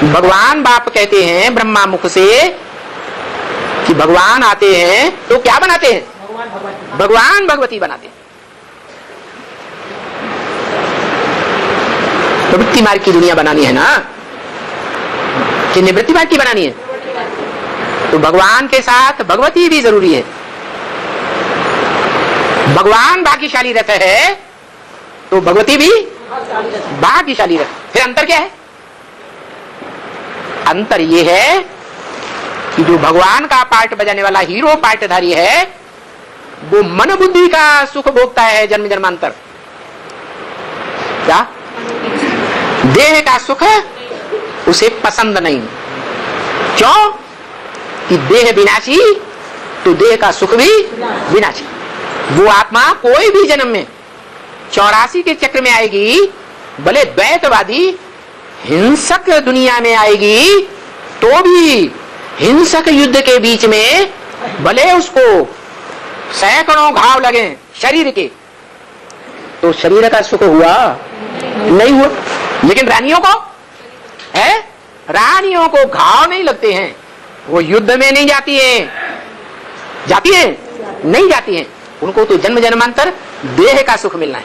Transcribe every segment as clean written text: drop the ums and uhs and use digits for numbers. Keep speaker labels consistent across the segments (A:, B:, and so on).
A: भगवान बाप कहते हैं ब्रह्मा मुख से कि भगवान आते हैं तो क्या बनाते हैं? भगवान भगवती बनाते हैं। प्रवृत्ति मार्ग की दुनिया बनानी है ना, कि निवृत्ति मार्ग की बनानी है, तो भगवान के साथ भगवती भी जरूरी है। भगवान भाग्यशाली रहता है तो भगवती भी भाग्यशाली रहती। फिर अंतर क्या है? अंतर यह है कि जो भगवान का पार्ट बजाने वाला हीरो पार्टधारी है वो मन बुद्धि का सुख भोगता है जन्म जन्मांतर। क्या? देह का सुख उसे पसंद नहीं। क्यों? कि देह विनाशी तो देह का सुख भी विनाशी। वो आत्मा कोई भी जन्म में 84 के चक्र में आएगी, भले द्वैतवादी हिंसक दुनिया में आएगी तो भी हिंसक युद्ध के बीच में भले उसको सैकड़ों घाव लगे शरीर के, तो शरीर का सुख हुआ नहीं हुआ। लेकिन रानियों को है, रानियों को घाव नहीं लगते हैं, वो युद्ध में नहीं जाती है, जाती है नहीं जाती है। उनको तो जन्म जन्मांतर देह का सुख मिलना है,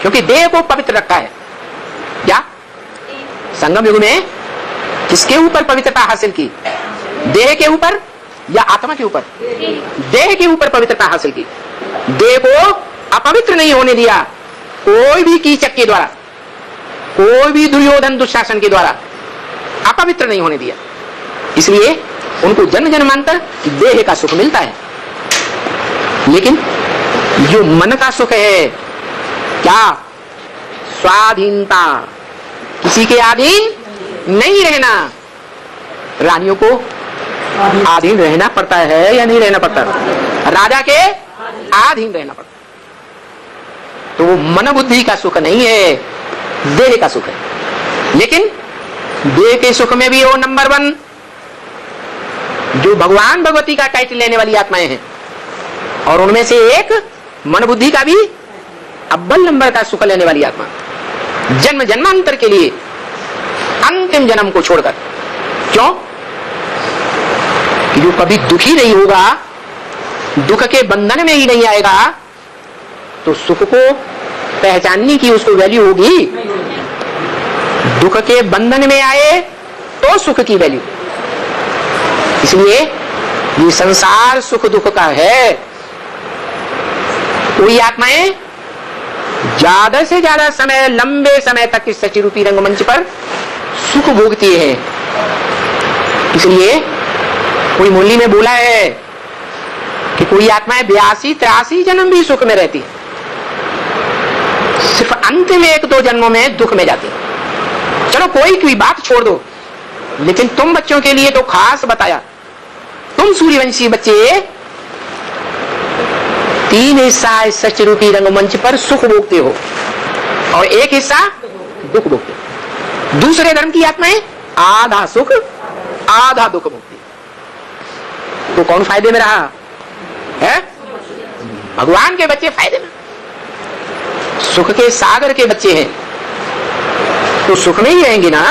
A: क्योंकि देह को पवित्र रखा है। क्या संगम युग में किसके ऊपर पवित्रता हासिल की? देह के ऊपर या आत्मा के ऊपर? देह के ऊपर पवित्रता हासिल की। देह को अपवित्र नहीं होने दिया कोई भी कीचक के द्वारा, कोई भी दुर्योधन दुशासन के द्वारा अपवित्र नहीं होने दिया। इसलिए उनको जन्म जन्मांतर देह का सुख मिलता है। लेकिन जो मन का सुख है, क्या? स्वाधीनता, किसी के अधीन नहीं रहना। रानियों को अधीन रहना पड़ता है या नहीं रहना पड़ता? राजा के अधीन रहना पड़ता। तो वो मन बुद्धि का सुख नहीं है, देह का सुख है। लेकिन देह के सुख में भी वो नंबर 1 जो भगवान भगवती का टाइटल लेने वाली आत्माएं हैं, और उनमें से एक मन बुद्धि का भी अव्वल नंबर का सुख लेने वाली आत्मा, जन्म जन्मांतर के लिए अंतिम जन्म को छोड़कर। क्यों? कि जो कभी दुखी नहीं होगा, दुख के बंधन में ही नहीं आएगा, तो सुख को पहचानने की उसको वैल्यू होगी। दुख के बंधन में आए तो सुख की वैल्यू। इसलिए ये संसार सुख दुख का है। कोई आत्माएं ज्यादा से ज्यादा समय, लंबे समय तक इस सचिरूपी रंगमंच पर सुख भोगती है। इसलिए कोई मुरली में बोला है कि कोई आत्माएं 82-83 जन्म भी सुख में रहती है, सिर्फ अंतिम 1-2 जन्मों में दुख में जाती है। चलो कोई बात छोड़ दो, लेकिन तुम बच्चों के लिए तो खास बताया। तुम सूर्यवंशी बच्चे 3 हिस्सा इस सचरूपी रंगमंच पर सुख भोगते हो और 1 हिस्सा दुख भोगते हो। दूसरे धर्म की आत्माएं आधा सुख आधा दुख भोगती। तो कौन फायदे में रहा है? भगवान के बच्चे फायदे में। सुख के सागर के बच्चे हैं तो सुख में ही रहेंगे ना।